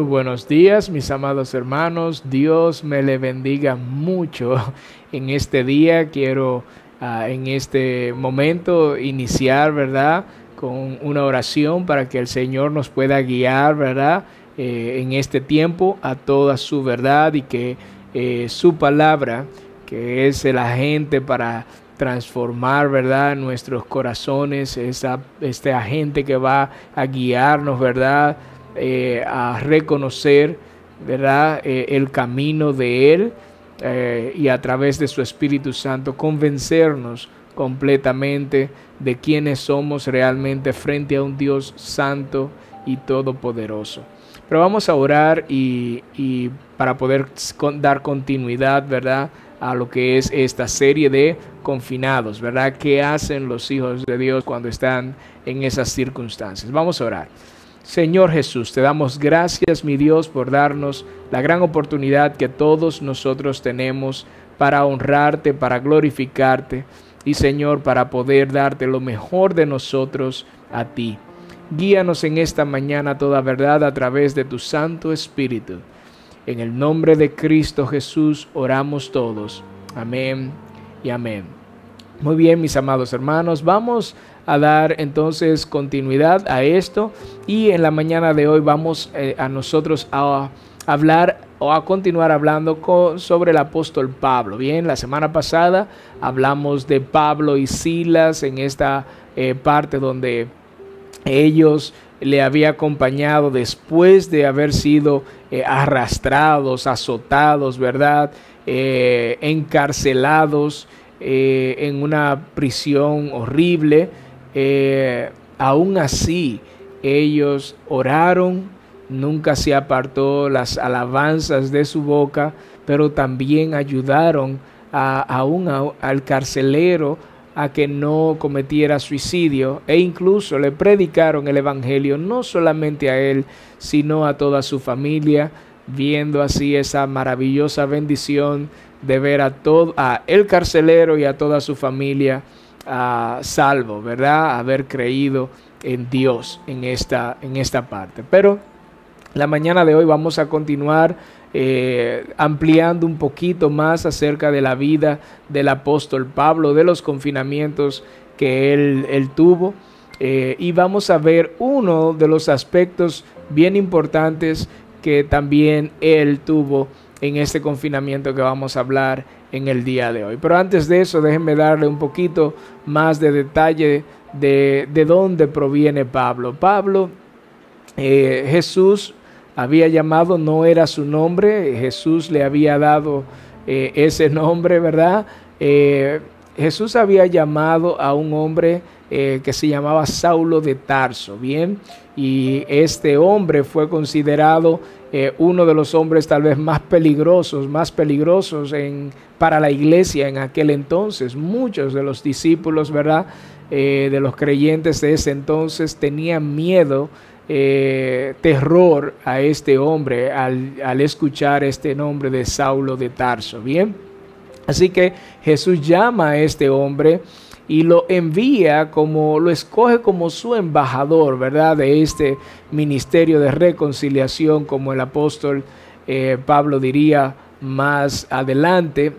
buenos días, mis amados hermanos. Dios me le bendiga mucho en este día. Quiero en este momento iniciar, ¿verdad?, con una oración para que el Señor nos pueda guiar, ¿verdad?, en este tiempo a toda su verdad y que su palabra, que es el agente para transformar, ¿verdad?, nuestros corazones, este agente que va a guiarnos, ¿verdad?, a reconocer, ¿verdad?, el camino de Él y a través de su Espíritu Santo convencernos completamente de quiénes somos realmente frente a un Dios santo y todopoderoso. Pero vamos a orar y para poder dar continuidad, ¿verdad?, a lo que es esta serie de confinados, ¿verdad? ¿Qué hacen los hijos de Dios cuando están en esas circunstancias? Vamos a orar. Señor Jesús, te damos gracias, mi Dios, por darnos la gran oportunidad que todos nosotros tenemos para honrarte, para glorificarte y, Señor, para poder darte lo mejor de nosotros a ti. Guíanos en esta mañana toda verdad a través de tu Santo Espíritu. En el nombre de Cristo Jesús oramos todos. Amén y amén. Muy bien, mis amados hermanos, vamos a dar entonces continuidad a esto y en la mañana de hoy vamos a nosotros a hablar o a continuar hablando sobre el apóstol Pablo. Bien, la semana pasada hablamos de Pablo y Silas en esta parte donde ellos le había acompañado después de haber sido arrastrados, azotados, ¿verdad?, encarcelados en una prisión horrible. Aún así, ellos oraron, nunca se apartó las alabanzas de su boca, pero también ayudaron al carcelero a que no cometiera suicidio e incluso le predicaron el evangelio no solamente a él, sino a toda su familia, viendo así esa maravillosa bendición de ver a el carcelero y a toda su familia salvo, ¿verdad?, haber creído en Dios en esta parte. Pero la mañana de hoy vamos a continuar ampliando un poquito más acerca de la vida del apóstol Pablo, de los confinamientos que él tuvo, y vamos a ver uno de los aspectos bien importantes que también él tuvo en este confinamiento que vamos a hablar en el día de hoy. Pero antes de eso, déjenme darle un poquito más de detalle de dónde proviene Pablo. Pablo, Jesús había llamado, no era su nombre, Jesús le había dado ese nombre, ¿verdad? Jesús había llamado a un hombre que se llamaba Saulo de Tarso, ¿bien? Y este hombre fue considerado uno de los hombres tal vez más peligrosos para la iglesia en aquel entonces. Muchos de los discípulos, ¿verdad?, de los creyentes de ese entonces tenían miedo, terror a este hombre al escuchar este nombre de Saulo de Tarso, ¿bien? Así que Jesús llama a este hombre y lo lo escoge como su embajador, ¿verdad?, de este ministerio de reconciliación, como el apóstol Pablo diría más adelante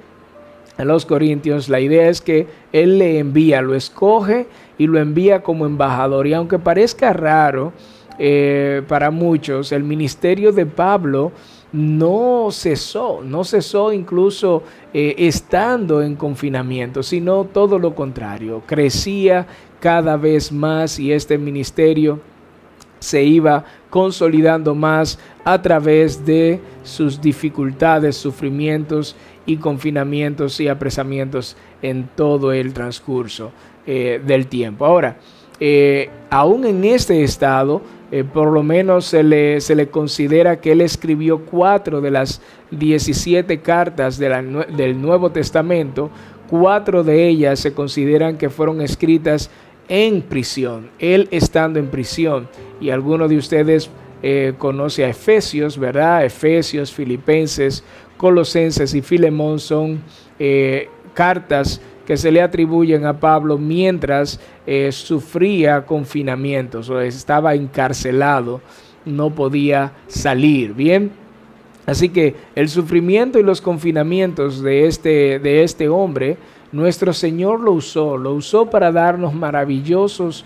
a los Corintios. La idea es que él le envía, lo escoge y lo envía como embajador. Y aunque parezca raro para muchos, el ministerio de Pablo no cesó incluso estando en confinamiento, sino todo lo contrario, crecía cada vez más y este ministerio se iba consolidando más a través de sus dificultades, sufrimientos y confinamientos y apresamientos en todo el transcurso del tiempo. Ahora, aún en este estado, por lo menos se le considera que él escribió 4 de las 17 cartas del Nuevo Testamento. 4 de ellas se consideran que fueron escritas en prisión, él estando en prisión. Y algunos de ustedes conoce a Efesios, ¿verdad? Efesios, Filipenses, Colosenses y Filemón son cartas que se le atribuyen a Pablo mientras sufría confinamientos o estaba encarcelado no podía salir. Bien, así que el sufrimiento y los confinamientos de este hombre, nuestro Señor lo usó para darnos maravillosos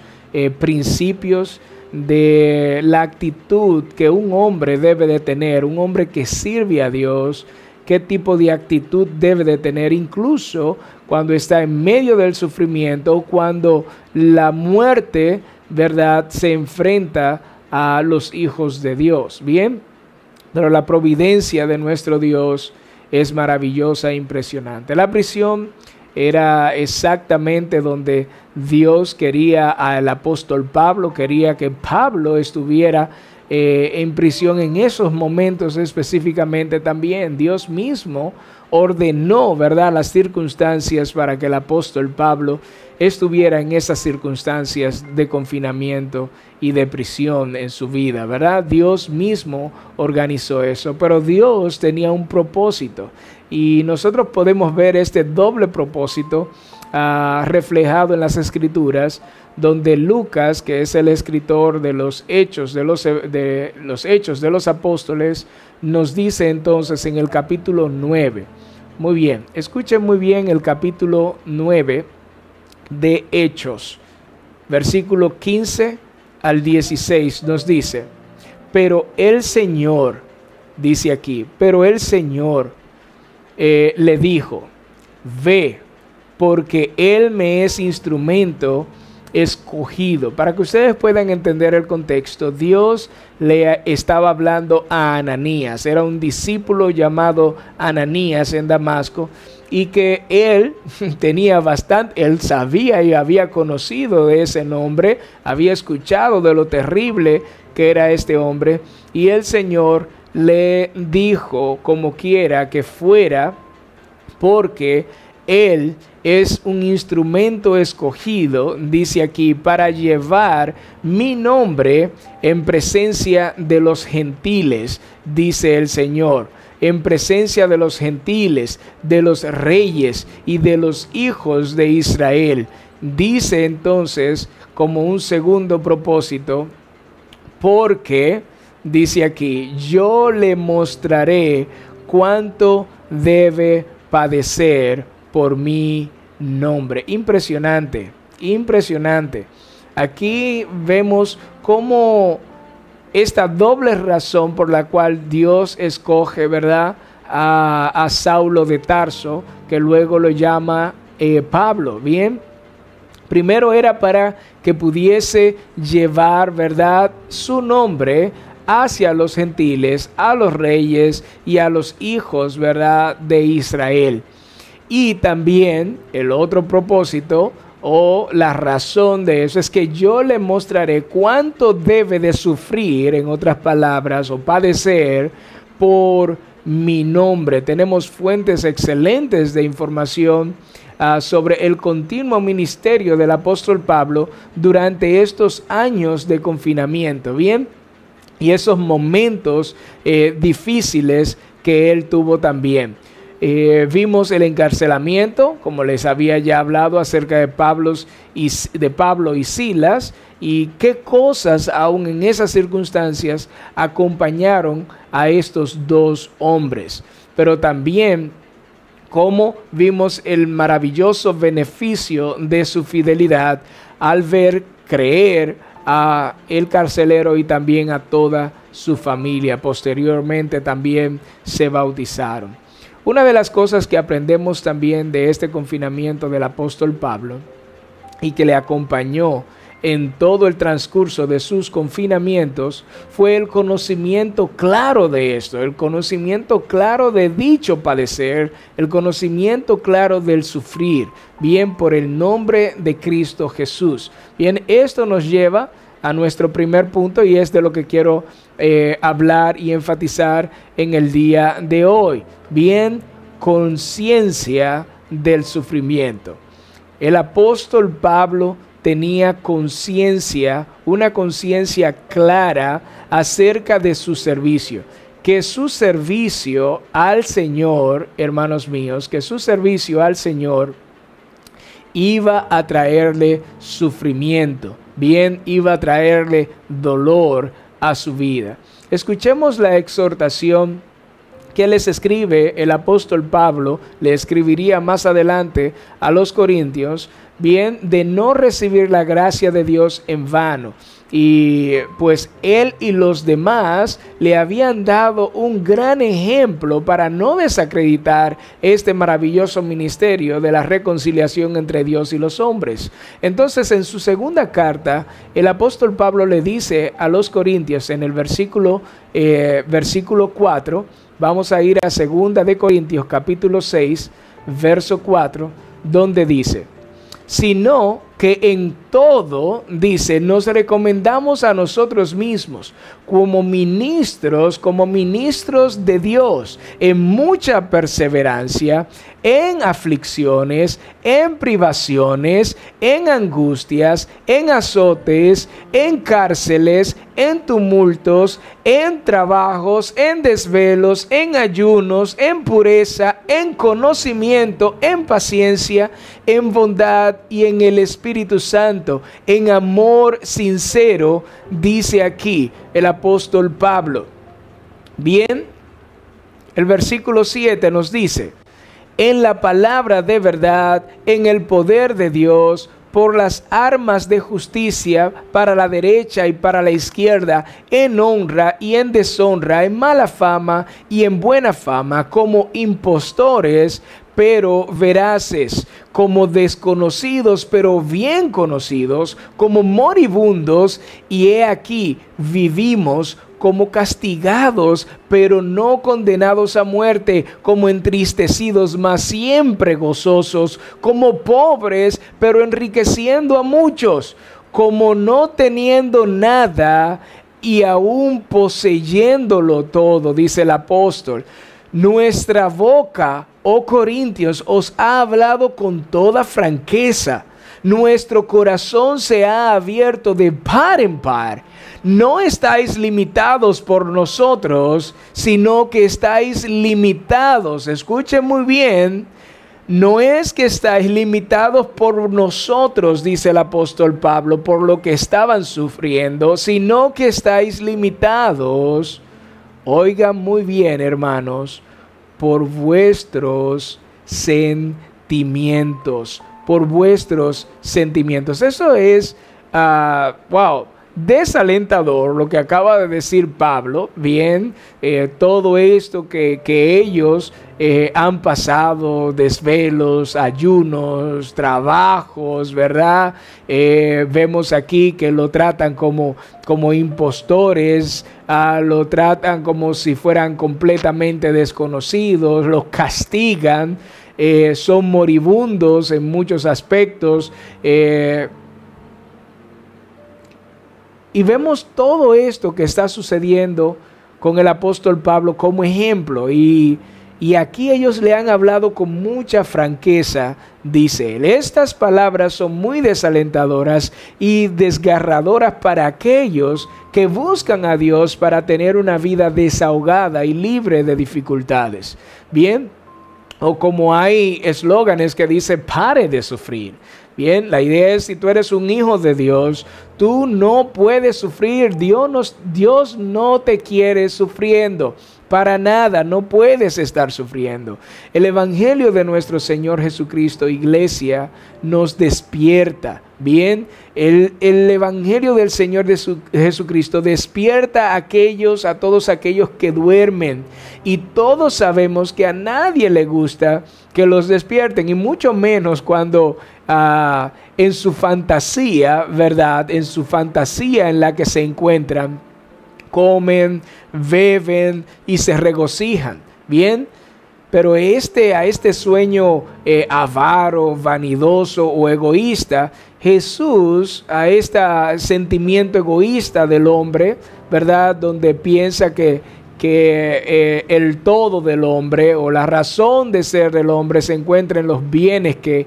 principios de la actitud que un hombre debe de tener, un hombre que sirve a Dios, qué tipo de actitud debe de tener, incluso cuando está en medio del sufrimiento, cuando la muerte, ¿verdad?, se enfrenta a los hijos de Dios. Bien, pero la providencia de nuestro Dios es maravillosa e impresionante. La prisión era exactamente donde Dios quería al apóstol Pablo, quería que Pablo estuviera en prisión en esos momentos específicamente también. Dios mismo ordenó, ¿verdad?, las circunstancias para que el apóstol Pablo estuviera en esas circunstancias de confinamiento y de prisión en su vida, ¿verdad? Dios mismo organizó eso, pero Dios tenía un propósito y nosotros podemos ver este doble propósito reflejado en las Escrituras, donde Lucas, que es el escritor de los Hechos de los Apóstoles, nos dice entonces en el capítulo 9. Muy bien, escuchen muy bien el capítulo 9 de Hechos, versículo 15 al 16 nos dice: pero el Señor, dice aquí, pero el Señor le dijo: ve, porque Él me es instrumento escogido. Para que ustedes puedan entender el contexto, Dios le estaba hablando a Ananías. Era un discípulo llamado Ananías en Damasco, y que él tenía él sabía y había conocido de ese nombre, había escuchado de lo terrible que era este hombre, y el Señor le dijo como quiera que fuera, porque él es un instrumento escogido, dice aquí, para llevar mi nombre en presencia de los gentiles, dice el Señor, en presencia de los gentiles, de los reyes y de los hijos de Israel. Dice entonces, como un segundo propósito, porque, dice aquí, yo le mostraré cuánto debe padecer por mi nombre. Impresionante, impresionante. Aquí vemos cómo esta doble razón por la cual Dios escoge, ¿verdad?, a Saulo de Tarso, que luego lo llama Pablo. Bien, primero era para que pudiese llevar, ¿verdad?, su nombre hacia los gentiles, a los reyes y a los hijos, ¿verdad?, de Israel. Y también el otro propósito o la razón de eso es que yo le mostraré cuánto debe de sufrir, en otras palabras, o padecer por mi nombre. Tenemos fuentes excelentes de información sobre el continuo ministerio del apóstol Pablo durante estos años de confinamiento, ¿bien? Y esos momentos difíciles que él tuvo también. Vimos el encarcelamiento, como les había ya hablado acerca de Pablo y Silas, y qué cosas aún en esas circunstancias acompañaron a estos dos hombres. Pero también cómo vimos el maravilloso beneficio de su fidelidad al creer a el carcelero y también a toda su familia. Posteriormente también se bautizaron. Una de las cosas que aprendemos también de este confinamiento del apóstol Pablo y que le acompañó en todo el transcurso de sus confinamientos fue el conocimiento claro de esto, el conocimiento claro de dicho padecer, el conocimiento claro del sufrir, bien por el nombre de Cristo Jesús. Bien, esto nos lleva a nuestro primer punto y es de lo que quiero hablar y enfatizar en el día de hoy. Bien, conciencia del sufrimiento. El apóstol Pablo tenía conciencia, una conciencia clara acerca de su servicio. Que su servicio al Señor, hermanos míos, que su servicio al Señor iba a traerle sufrimiento. Bien, iba a traerle dolor a su vida. Escuchemos la exhortación que les escribe el apóstol Pablo, le escribiría más adelante a los Corintios, bien, de no recibir la gracia de Dios en vano. Y pues él y los demás le habían dado un gran ejemplo para no desacreditar este maravilloso ministerio de la reconciliación entre Dios y los hombres. Entonces, en su segunda carta, el apóstol Pablo le dice a los Corintios en el versículo 4, vamos a ir a 2 de Corintios capítulo 6, verso 4, donde dice: sino que en todo, dice, nos recomendamos a nosotros mismos como ministros de Dios, en mucha perseverancia, en aflicciones, en privaciones, en angustias, en azotes, en cárceles, en tumultos, en trabajos, en desvelos, en ayunos, en pureza, en conocimiento, en paciencia, en bondad y en el Espíritu Santo, en amor sincero, dice aquí el apóstol Pablo. Bien, el versículo 7 nos dice: en la palabra de verdad, en el poder de Dios, por las armas de justicia para la derecha y para la izquierda, en honra y en deshonra, en mala fama y en buena fama, como impostores, pero veraces, como desconocidos, pero bien conocidos, como moribundos, y he aquí, vivimos como castigados, pero no condenados a muerte, como entristecidos, mas siempre gozosos, como pobres, pero enriqueciendo a muchos, como no teniendo nada y aún poseyéndolo todo, dice el apóstol. Nuestra boca, oh Corintios, os ha hablado con toda franqueza. Nuestro corazón se ha abierto de par en par. No estáis limitados por nosotros, sino que estáis limitados. Escuchen muy bien. No es que estáis limitados por nosotros, dice el apóstol Pablo, por lo que estaban sufriendo, sino que estáis limitados. Oigan muy bien, hermanos, por vuestros sentimientos, por vuestros sentimientos. Eso es, desalentador lo que acaba de decir Pablo. Bien, todo esto que ellos han pasado, desvelos, ayunos, trabajos, ¿verdad? Vemos aquí que lo tratan como impostores, lo tratan como si fueran completamente desconocidos, los castigan, son moribundos en muchos aspectos, y vemos todo esto que está sucediendo con el apóstol Pablo como ejemplo. Y aquí ellos le han hablado con mucha franqueza, dice él. Estas palabras son muy desalentadoras y desgarradoras para aquellos que buscan a Dios para tener una vida desahogada y libre de dificultades. Bien, o como hay eslóganes que dice: pare de sufrir. Bien, la idea es, si tú eres un hijo de Dios, tú no puedes sufrir. Dios no te quiere sufriendo. Para nada, no puedes estar sufriendo. El Evangelio de nuestro Señor Jesucristo, iglesia, nos despierta. Bien, el Evangelio del Señor Jesucristo despierta a todos aquellos que duermen. Y todos sabemos que a nadie le gusta que los despierten, y mucho menos cuando en su fantasía, ¿verdad? En su fantasía en la que se encuentran, comen, beben y se regocijan. Bien, pero a este sueño avaro, vanidoso o egoísta, Jesús, a este sentimiento egoísta del hombre, ¿verdad? Donde piensa que el todo del hombre o la razón de ser del hombre se encuentra en los bienes que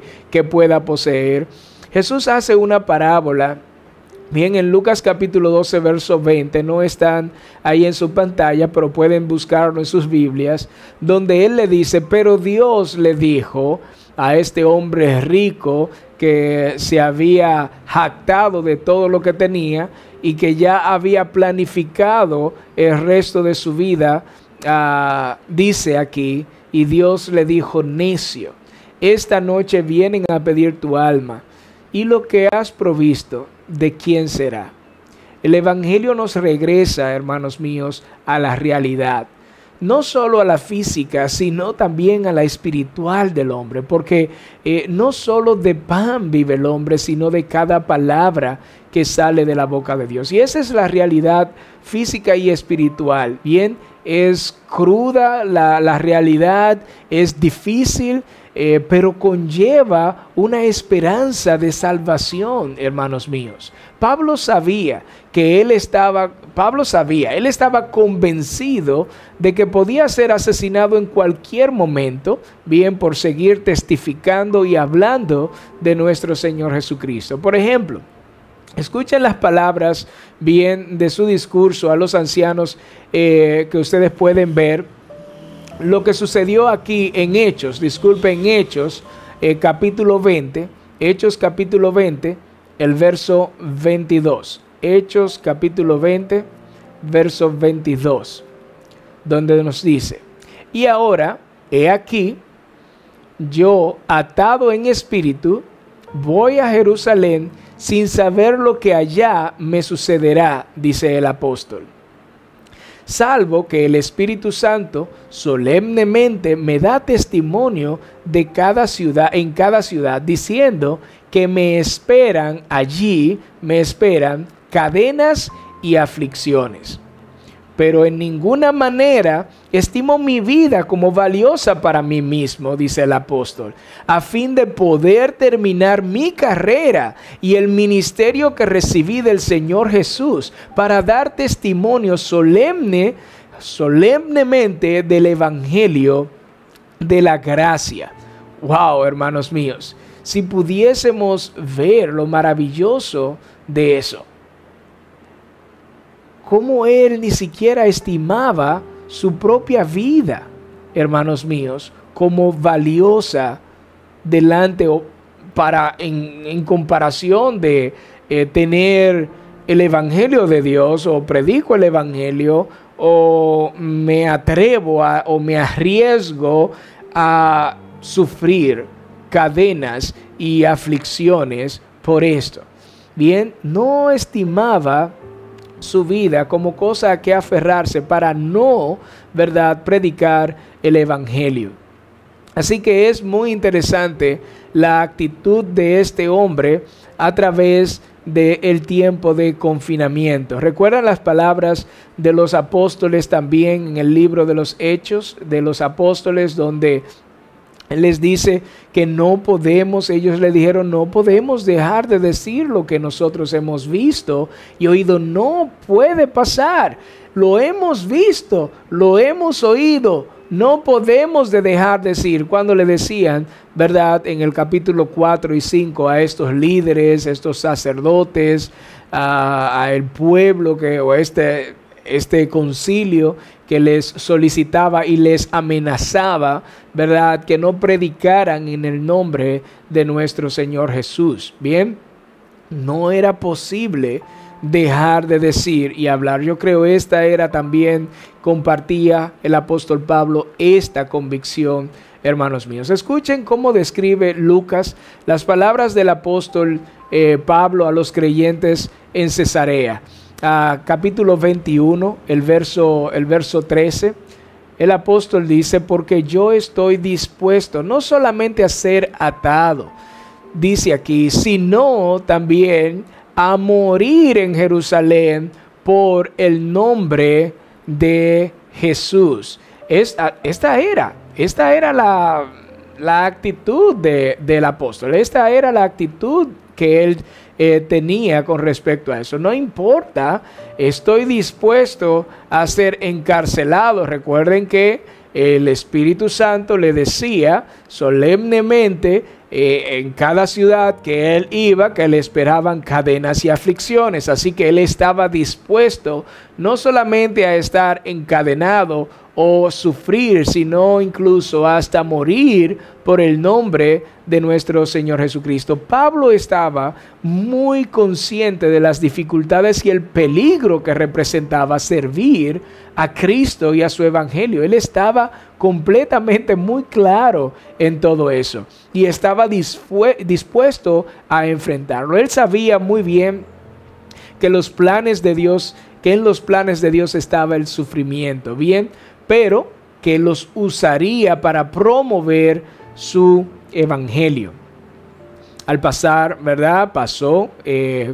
pueda poseer. Jesús hace una parábola. Bien, en Lucas capítulo 12, verso 20, no están ahí en su pantalla, pero pueden buscarlo en sus Biblias, donde él le dice: pero Dios le dijo a este hombre rico que se había jactado de todo lo que tenía, y que ya había planificado el resto de su vida, dice aquí, y Dios le dijo: necio, esta noche vienen a pedir tu alma, y lo que has provisto, ¿de quién será? El Evangelio nos regresa, hermanos míos, a la realidad. No solo a la física, sino también a la espiritual del hombre, porque no solo de pan vive el hombre, sino de cada palabra que sale de la boca de Dios. Y esa es la realidad física y espiritual. Bien, es cruda la realidad, es difícil, pero conlleva una esperanza de salvación, hermanos míos. Pablo sabía, él estaba convencido de que podía ser asesinado en cualquier momento, bien, por seguir testificando y hablando de nuestro Señor Jesucristo. Por ejemplo, escuchen las palabras, bien, de su discurso a los ancianos, que ustedes pueden ver lo que sucedió aquí en Hechos, capítulo 20, Hechos capítulo 20, el verso 22. Hechos capítulo 20, verso 22, donde nos dice: y ahora, he aquí, yo, atado en espíritu, voy a Jerusalén sin saber lo que allá me sucederá, dice el apóstol. Salvo que el Espíritu Santo solemnemente me da testimonio de en cada ciudad, diciendo que me esperan cadenas y aflicciones. Pero en ninguna manera estimo mi vida como valiosa para mí mismo, dice el apóstol, a fin de poder terminar mi carrera y el ministerio que recibí del Señor Jesús, para dar testimonio solemnemente del Evangelio de la gracia. Wow, hermanos míos, si pudiésemos ver lo maravilloso de eso. Cómo él ni siquiera estimaba su propia vida, hermanos míos, como valiosa en comparación de tener el Evangelio de Dios, o predico el Evangelio, o me atrevo o me arriesgo a sufrir cadenas y aflicciones por esto. Bien, no estimaba su vida como cosa a que aferrarse para no, ¿verdad?, predicar el Evangelio. Así que es muy interesante la actitud de este hombre a través del tiempo de confinamiento. ¿Recuerdan las palabras de los apóstoles también en el libro de los Hechos de los Apóstoles, donde él les dice que ellos le dijeron: no podemos dejar de decir lo que nosotros hemos visto y oído? No puede pasar. Lo hemos visto, lo hemos oído. No podemos dejar de decir. Cuando le decían, ¿verdad?, en el capítulo 4 y 5 a estos líderes, estos sacerdotes, a el pueblo este concilio que les solicitaba y les amenazaba, ¿verdad?, que no predicaran en el nombre de nuestro Señor Jesús. Bien, no era posible dejar de decir y hablar. Yo creo compartía el apóstol Pablo esta convicción, hermanos míos. Escuchen cómo describe Lucas las palabras del apóstol Pablo a los creyentes en Cesarea. Capítulo 21, el verso 13, el apóstol dice: porque yo estoy dispuesto no solamente a ser atado, dice aquí, sino también a morir en Jerusalén por el nombre de Jesús. Esta era la actitud del apóstol. Esta era la actitud que él tenía con respecto a eso. No importa, estoy dispuesto a ser encarcelado. Recuerden que el Espíritu Santo le decía solemnemente en cada ciudad que él iba, que le esperaban cadenas y aflicciones. Así que él estaba dispuesto no solamente a estar encadenado o sufrir, sino incluso hasta morir por el nombre de nuestro Señor Jesucristo. Pablo estaba muy consciente de las dificultades y el peligro que representaba servir a Cristo y a su evangelio. Él estaba completamente muy claro en todo eso y estaba dispuesto a enfrentarlo. Él sabía muy bien que en los planes de Dios estaba el sufrimiento, bien, pero que los usaría para promover su evangelio. Al pasar, ¿verdad? Pasó,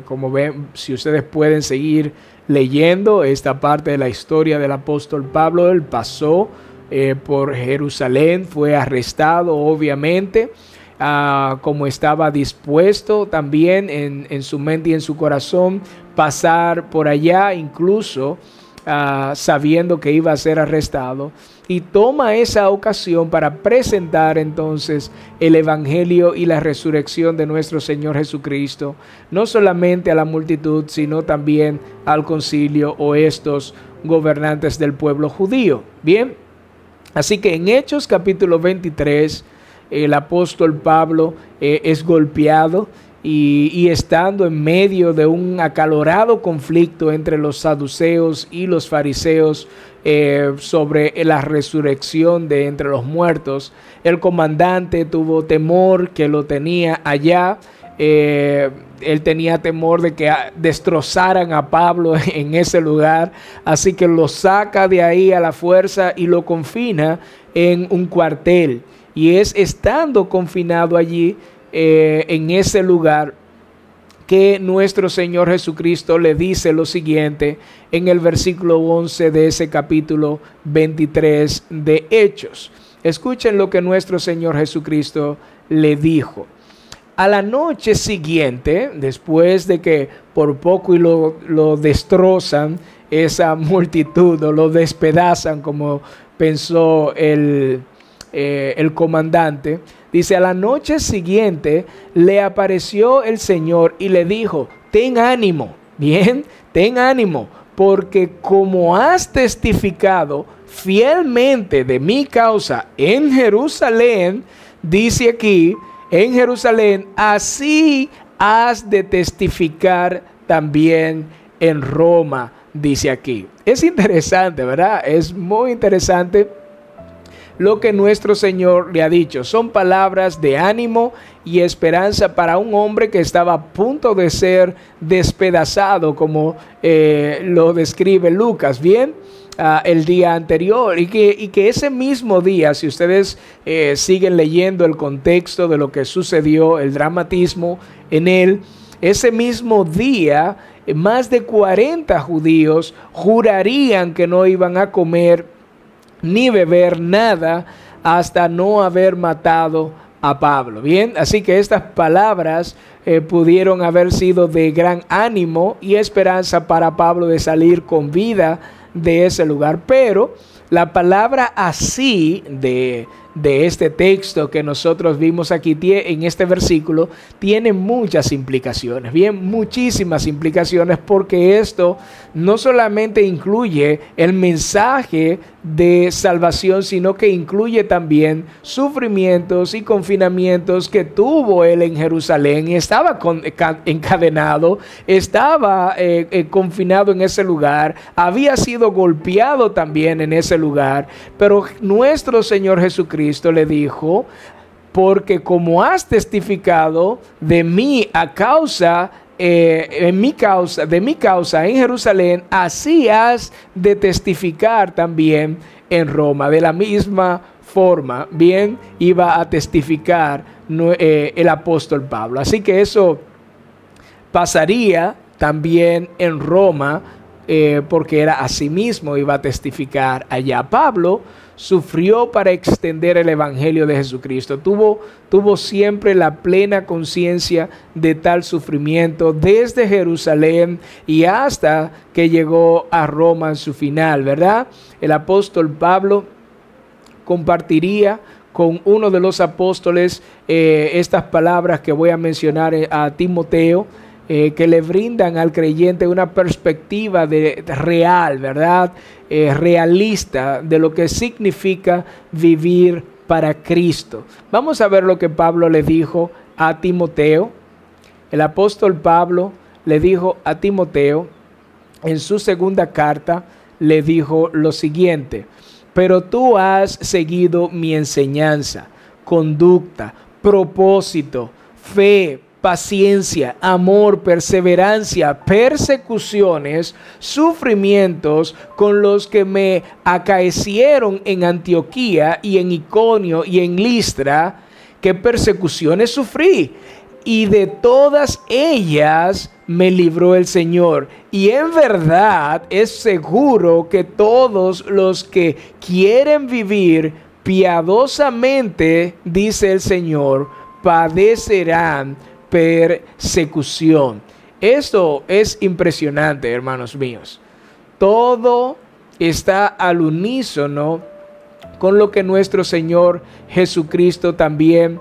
como ven, si ustedes pueden seguir leyendo esta parte de la historia del apóstol Pablo, él pasó por Jerusalén, fue arrestado, obviamente, como estaba dispuesto también en su mente y en su corazón pasar por allá, incluso sabiendo que iba a ser arrestado, y toma esa ocasión para presentar entonces el evangelio y la resurrección de nuestro Señor Jesucristo, no solamente a la multitud, sino también al concilio o estos gobernantes del pueblo judío. Bien, así que en Hechos capítulo 23, el apóstol Pablo es golpeado y estando en medio de un acalorado conflicto entre los saduceos y los fariseos sobre la resurrección de entre los muertos, el comandante tuvo temor que lo tenía allá. Él tenía temor de que destrozaran a Pablo en ese lugar, así que lo saca de ahí a la fuerza y lo confina en un cuartel. Y es estando confinado allí en ese lugar que nuestro Señor Jesucristo le dice lo siguiente en el versículo 11 de ese capítulo 23 de Hechos. Escuchen lo que nuestro Señor Jesucristo le dijo. A la noche siguiente, después de que por poco y lo destrozan esa multitud o lo despedazan como pensó el comandante, dice, a la noche siguiente le apareció el Señor y le dijo, ten ánimo, bien, ten ánimo, porque como has testificado fielmente de mi causa en Jerusalén, dice aquí, en Jerusalén, así has de testificar también en Roma, dice aquí. Es interesante, ¿verdad? Es muy interesante lo que nuestro Señor le ha dicho. Son palabras de ánimo y esperanza para un hombre que estaba a punto de ser despedazado, como lo describe Lucas, bien, el día anterior, y que ese mismo día, si ustedes siguen leyendo el contexto de lo que sucedió, el dramatismo en él, ese mismo día, más de 40 judíos jurarían que no iban a comer ni beber nada hasta no haber matado a Pablo. Bien, así que estas palabras pudieron haber sido de gran ánimo y esperanza para Pablo de salir con vida de ese lugar, pero la palabra así de este texto que nosotros vimos aquí en este versículo tiene muchas implicaciones, bien, muchísimas implicaciones, porque esto no solamente incluye el mensaje de salvación, sino que incluye también sufrimientos y confinamientos que tuvo él en Jerusalén. Y estaba encadenado, estaba confinado en ese lugar, había sido golpeado también en ese lugar, pero nuestro Señor Jesucristo le dijo, porque como has testificado de mí a causa de mi causa en Jerusalén, así has de testificar también en Roma. De la misma forma, bien, iba a testificar el apóstol Pablo. Así que eso pasaría también en Roma, porque era así mismo, iba a testificar allá. Pablo sufrió para extender el evangelio de Jesucristo. Tuvo siempre la plena conciencia de tal sufrimiento desde Jerusalén y hasta que llegó a Roma en su final, ¿verdad? El apóstol Pablo compartiría con uno de los apóstoles estas palabras que voy a mencionar a Timoteo, que le brindan al creyente una perspectiva real, ¿verdad? Realista de lo que significa vivir para Cristo. Vamos a ver lo que Pablo le dijo a Timoteo. El apóstol Pablo le dijo a Timoteo en su segunda carta, le dijo lo siguiente: pero tú has seguido mi enseñanza, conducta, propósito, fe, paciencia, amor, perseverancia, persecuciones, sufrimientos con los que me acaecieron en Antioquía y en Iconio y en Listra. ¿Qué persecuciones sufrí? Y de todas ellas me libró el Señor. Y en verdad es seguro que todos los que quieren vivir piadosamente, dice el Señor, padecerán persecución. Esto es impresionante, hermanos míos. Todo está al unísono con lo que nuestro Señor Jesucristo también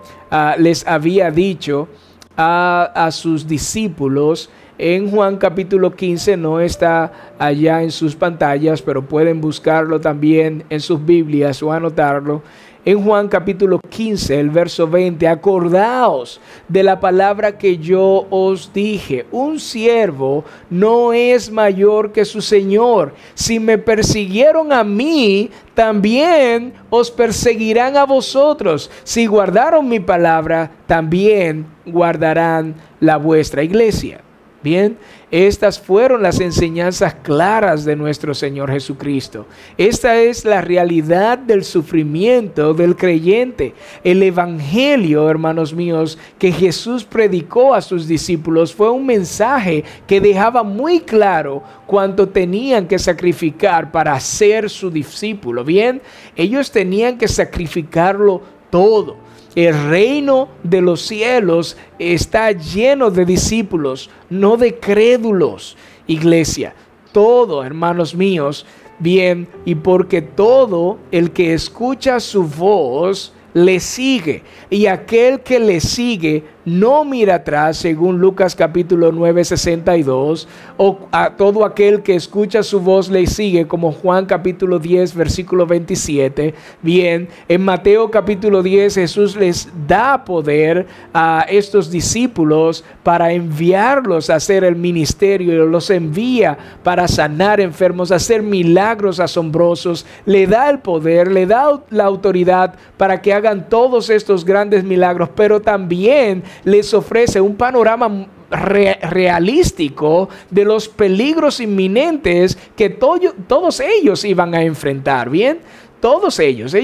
les había dicho a sus discípulos. En Juan capítulo 15, no está allá en sus pantallas, pero pueden buscarlo también en sus Biblias o anotarlo. En Juan capítulo 15, el verso 20, acordaos de la palabra que yo os dije, un siervo no es mayor que su Señor. Si me persiguieron a mí, también os perseguirán a vosotros. Si guardaron mi palabra, también guardarán la vuestra. Iglesia, bien, estas fueron las enseñanzas claras de nuestro Señor Jesucristo. Esta es la realidad del sufrimiento del creyente. El evangelio, hermanos míos, que Jesús predicó a sus discípulos fue un mensaje que dejaba muy claro cuánto tenían que sacrificar para ser su discípulo. Bien, ellos tenían que sacrificarlo todo. El reino de los cielos está lleno de discípulos, no de crédulos. Iglesia, todo, hermanos míos, bien, y porque todo el que escucha su voz le sigue, y aquel que le sigue no mira atrás, según Lucas capítulo 9, 62, o a todo aquel que escucha su voz le sigue, como Juan capítulo 10, versículo 27. Bien, en Mateo capítulo 10 Jesús les da poder a estos discípulos para enviarlos a hacer el ministerio, los envía para sanar enfermos, hacer milagros asombrosos, le da el poder, le da la autoridad para que hagan todos estos grandes milagros, pero también les ofrece un panorama realístico de los peligros inminentes que todos ellos iban a enfrentar. Bien, todos ellos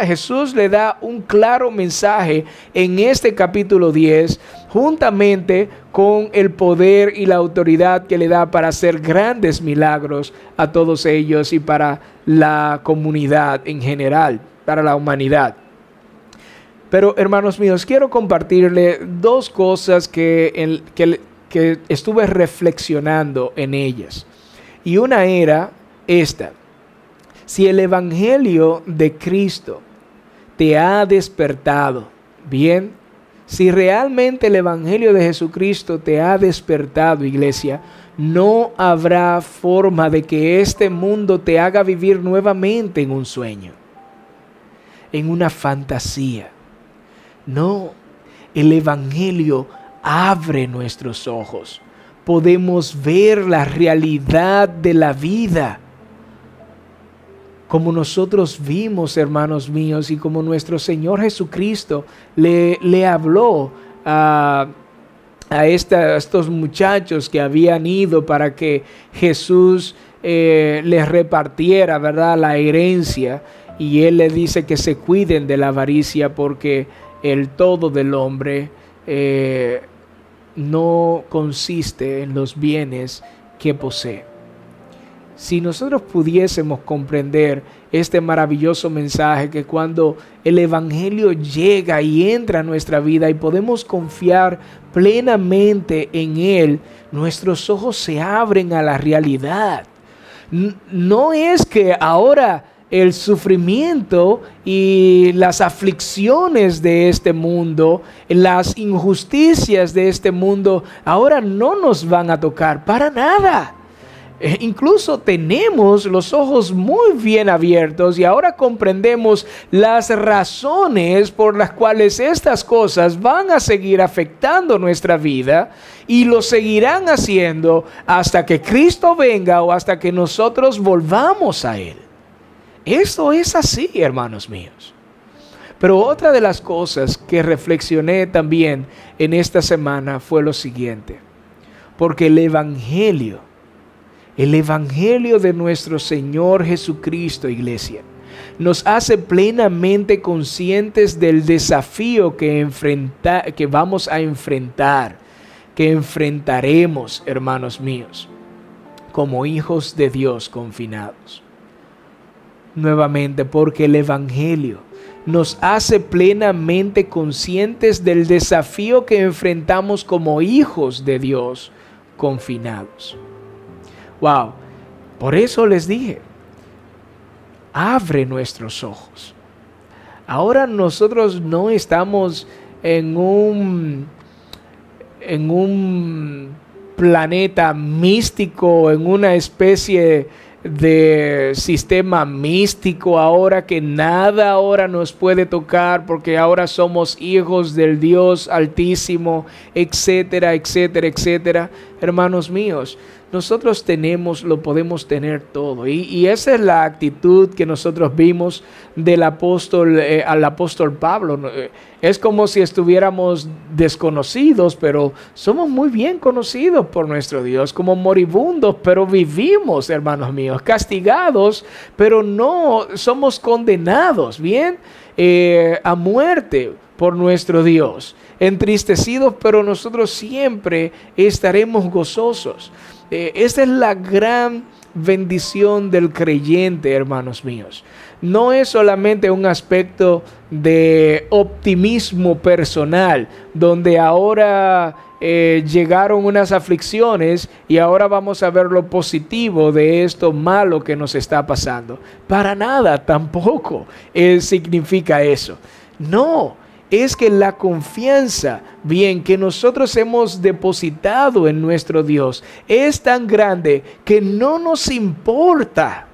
Jesús le da un claro mensaje en este capítulo 10, juntamente con el poder y la autoridad que le da para hacer grandes milagros a todos ellos y para la comunidad en general, para la humanidad. Pero, hermanos míos, quiero compartirle dos cosas que estuve reflexionando en ellas. Y una era esta: si el evangelio de Cristo te ha despertado, bien, si realmente el evangelio de Jesucristo te ha despertado, iglesia, no habrá forma de que este mundo te haga vivir nuevamente en un sueño, en una fantasía. No, el evangelio abre nuestros ojos. Podemos ver la realidad de la vida, como nosotros vimos, hermanos míos, y como nuestro Señor Jesucristo le habló a estos muchachos que habían ido para que Jesús les repartiera, ¿verdad?, la herencia. Y Él les dice que se cuiden de la avaricia, porque el todo del hombre no consiste en los bienes que posee. Si nosotros pudiésemos comprender este maravilloso mensaje, que cuando el evangelio llega y entra a nuestra vida y podemos confiar plenamente en Él, nuestros ojos se abren a la realidad. No es que ahora el sufrimiento y las aflicciones de este mundo, las injusticias de este mundo, ahora no nos van a tocar para nada. Incluso tenemos los ojos muy bien abiertos y ahora comprendemos las razones por las cuales estas cosas van a seguir afectando nuestra vida y lo seguirán haciendo hasta que Cristo venga o hasta que nosotros volvamos a Él. Esto es así, hermanos míos. Pero otra de las cosas que reflexioné también en esta semana fue lo siguiente. Porque el Evangelio de nuestro Señor Jesucristo, iglesia, nos hace plenamente conscientes del desafío que vamos a enfrentar, que enfrentaremos, hermanos míos, como hijos de Dios confinados. Nuevamente, porque el Evangelio nos hace plenamente conscientes del desafío que enfrentamos como hijos de Dios confinados. Wow, por eso les dije, abre nuestros ojos. Ahora nosotros no estamos en un planeta místico, en una especie de sistema místico ahora que nada ahora nos puede tocar porque ahora somos hijos del Dios Altísimo, etcétera, etcétera, etcétera. Hermanos míos, nosotros lo podemos tener todo. Y esa es la actitud que nosotros vimos del apóstol, al apóstol Pablo. Es como si estuviéramos desconocidos, pero somos muy bien conocidos por nuestro Dios, como moribundos, pero vivimos, hermanos míos, castigados, pero no somos condenados, ¿bien? A muerte por nuestro Dios, entristecidos, pero nosotros siempre estaremos gozosos. Esta es la gran bendición del creyente, hermanos míos. No es solamente un aspecto de optimismo personal, donde ahora llegaron unas aflicciones y ahora vamos a ver lo positivo de esto malo que nos está pasando. Para nada, tampoco significa eso. No. Es que la confianza, bien, que nosotros hemos depositado en nuestro Dios es tan grande que no nos importa.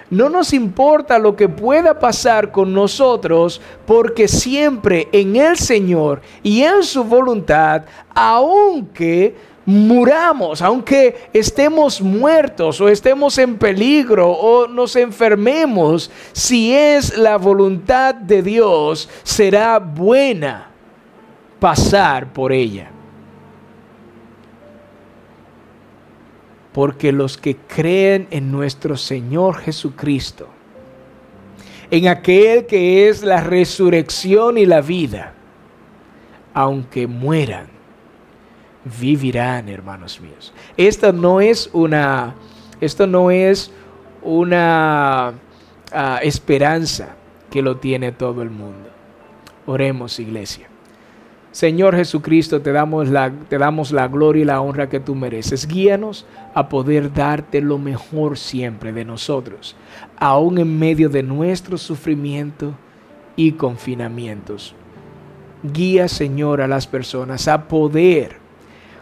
No nos importa lo que pueda pasar con nosotros, porque siempre en el Señor y en su voluntad, aunque muramos, aunque estemos muertos o estemos en peligro o nos enfermemos, si es la voluntad de Dios, será buena pasar por ella. Porque los que creen en nuestro Señor Jesucristo, en aquel que es la resurrección y la vida, aunque mueran, vivirán, hermanos míos. Esto no es una esperanza que lo tiene todo el mundo. Oremos, iglesia. Señor Jesucristo, te damos la gloria y la honra que tú mereces. Guíanos a poder darte lo mejor siempre de nosotros, aún en medio de nuestro sufrimiento y confinamientos. Guía, Señor, a las personas a poder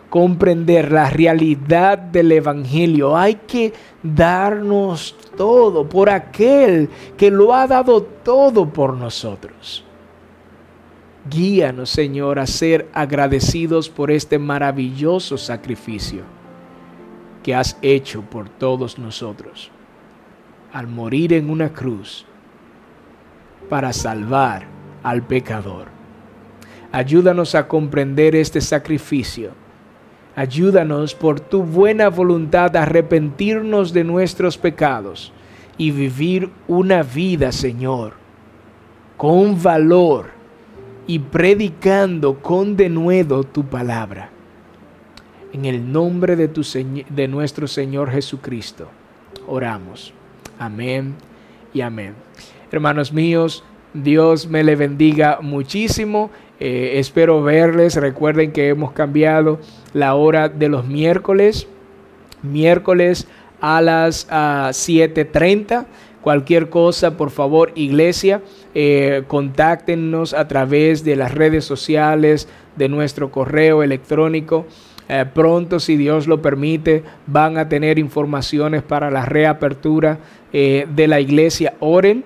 comprender la realidad del Evangelio. Hay que darnos todo por aquel que lo ha dado todo por nosotros. Guíanos, Señor, a ser agradecidos por este maravilloso sacrificio que has hecho por todos nosotros al morir en una cruz para salvar al pecador. Ayúdanos a comprender este sacrificio. Ayúdanos por tu buena voluntad a arrepentirnos de nuestros pecados y vivir una vida, Señor, con valor y predicando con denuedo tu palabra. En el nombre de nuestro Señor Jesucristo, oramos. Amén y amén. Hermanos míos, Dios me le bendiga muchísimo. Espero verles. Recuerden que hemos cambiado la hora de los miércoles a las 7:30. Cualquier cosa, por favor, iglesia, contáctenos a través de las redes sociales, de nuestro correo electrónico. Pronto, si Dios lo permite, van a tener informaciones para la reapertura de la iglesia. Oren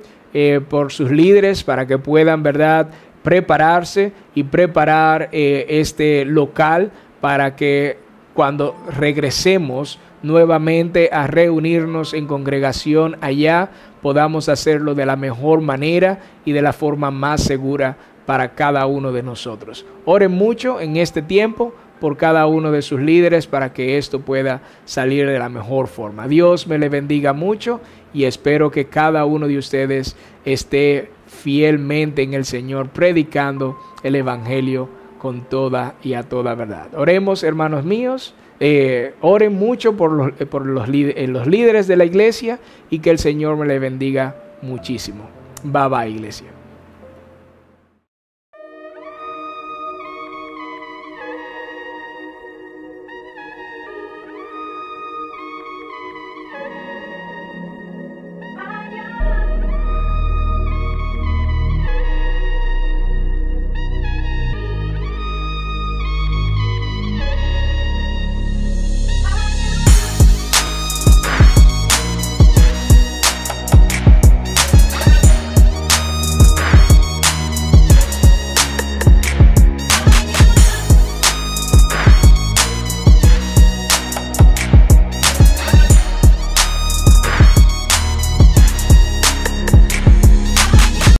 por sus líderes para que puedan, ¿verdad?, prepararse y preparar este local para que cuando regresemos nuevamente a reunirnos en congregación allá, podamos hacerlo de la mejor manera y de la forma más segura para cada uno de nosotros. Oren mucho en este tiempo por cada uno de sus líderes para que esto pueda salir de la mejor forma. Dios me le bendiga mucho y espero que cada uno de ustedes esté fielmente en el Señor, predicando el Evangelio con toda y a toda verdad. Oremos, hermanos míos. Oren mucho por los líderes de la iglesia y que el Señor me le bendiga muchísimo. Bye bye, iglesia.